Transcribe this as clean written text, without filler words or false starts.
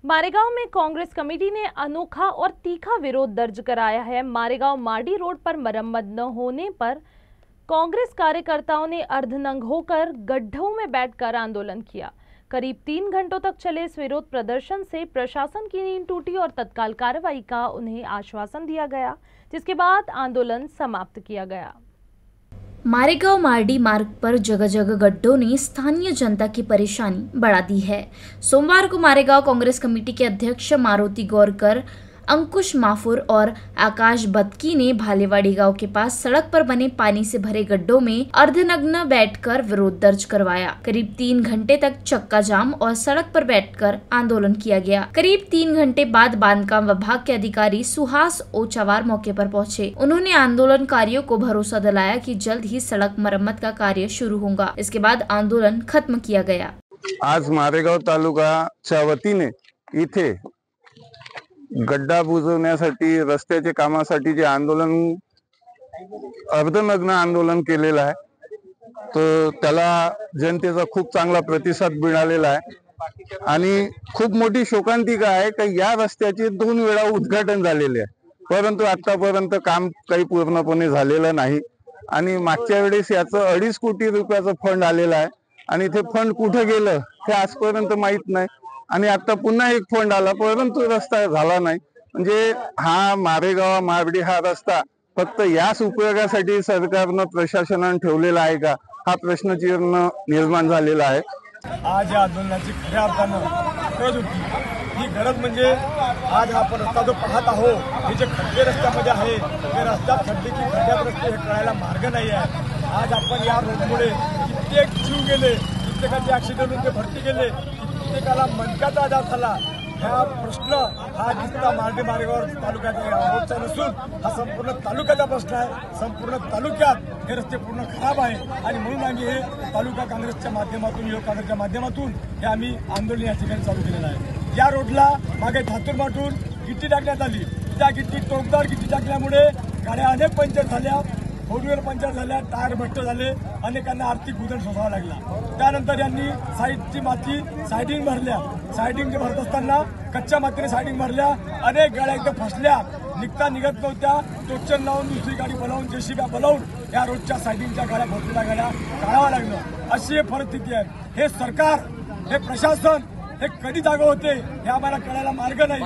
मारेगांव में कांग्रेस कमेटी ने अनोखा और तीखा विरोध दर्ज कराया है। मारेगांव माडी रोड पर मरम्मत न होने पर कांग्रेस कार्यकर्ताओं ने अर्धनंग होकर गड्ढों में बैठकर आंदोलन किया। करीब 3 घंटों तक चले इस विरोध प्रदर्शन से प्रशासन की नींद टूटी और तत्काल कार्रवाई का उन्हें आश्वासन दिया गया, जिसके बाद आंदोलन समाप्त किया गया। मारेगांव मार्डी मार्ग पर जगह जगह गड्ढों ने स्थानीय जनता की परेशानी बढ़ा दी है। सोमवार को मारेगांव कांग्रेस कमेटी के अध्यक्ष मारुति गौरकर, अंकुश माफुर और आकाश बदकी ने भालेवाड़ी गांव के पास सड़क पर बने पानी से भरे गड्ढों में अर्धनग्न बैठकर विरोध दर्ज करवाया। करीब 3 घंटे तक चक्का जाम और सड़क पर बैठकर आंदोलन किया गया। करीब 3 घंटे बाद बांधकाम विभाग के अधिकारी सुहास ओचावार मौके पर पहुंचे। उन्होंने आंदोलनकारियों को भरोसा दिलाया कि जल्द ही सड़क मरम्मत का कार्य शुरू होगा। इसके बाद आंदोलन खत्म किया गया। आज मारेगाव तालुकाच्या वतीने इथे गड्डा बुजवण्यासाठी रस्त्याच्या कामासाठी जे आंदोलन अर्धनग्न आंदोलन केलेलं आहे, तर त्याला जनतेचा खूप चांगला प्रतिसाद मिळालेला आहे आणि खूप मोठी शोकांतिका आहे की या रस्त्याचे 2 वेळा उद्घाटन झालेले आहे, परंतु आतापर्यंत काम काही पूर्णपणे झालेलं नाही आणि मागच्या वेळेस याचं 2.5 कोटी रुपयाचं फंड आलेलं आहे आणि ते फंड कुठे गेलं हे आजपर्यंत माहित नाही आणि आता पुन्हा एक फंड आला, परंतु रस्ता झाला नाही। म्हणजे हा मारेगाव मार्डी हा रस्ता फक्त याच उपयोगासाठी सरकारनं प्रशासनाने ठेवलेला आहे का, हा प्रश्नचिन्ह निर्माण झालेला आहे। आज या आंदोलनाची खऱ्या अर्थानं गरज होती। ही गरज म्हणजे आज आपण रस्ता जो पाहत आहोत, हे जे खड्डे रस्त्यामध्ये आहे, हे रस्त्यात खड्डे की खड्ड्यात रस्ते हे कळायला मार्ग नाही आहे। आज आपण या रोडमुळे कित्येक जीव गेले, कित्येकाचे ऍक्सिडेंट होऊन ते भरती गेले, कित्येकाला मनक्याचा आजार झाला। हा प्रश्न हा नुसता मार्डी मारेगाव तालुक्याचा रोडचा नसून हा संपूर्ण तालुक्याचा प्रश्न आहे। संपूर्ण तालुक्यात हे रस्ते पूर्ण खराब आहे आणि म्हणून आम्ही हे तालुका काँग्रेसच्या माध्यमातून, युवक काँग्रेसच्या माध्यमातून हे आम्ही आंदोलन या ठिकाणी चालू केलेलं आहे। या रोडला मागे धातूरमाटून गिट्टी टाकण्यात आली, त्या गिट्टी टोकदार गिट्टी टाकल्यामुळे गाड्या अनेक पंक्चर झाल्या, 4 व्हीलर पंक्चर झाल्या, टायर भट्ट झाले, अनेकांना आर्थिक उधळ सोसावा लागला। त्यानंतर यांनी साईडची माती सायडिंग भरल्या, सायडिंग भरत असताना कच्च्या मातीने सायडिंग भरल्या, अनेक गाड्या एकदम फसल्या, निघत नव्हत्या, टोचन लावून दुसरी गाडी बोलावून जेसीबी बोलावून या रोडच्या सायडिंगच्या गाड्या भरलेल्या गाड्या काढाव्या लागलं। अशी परिस्थिती आहे। हे सरकार, हे प्रशासन हे कधी जागा होते हे आम्हाला कळायला मार्ग नाही।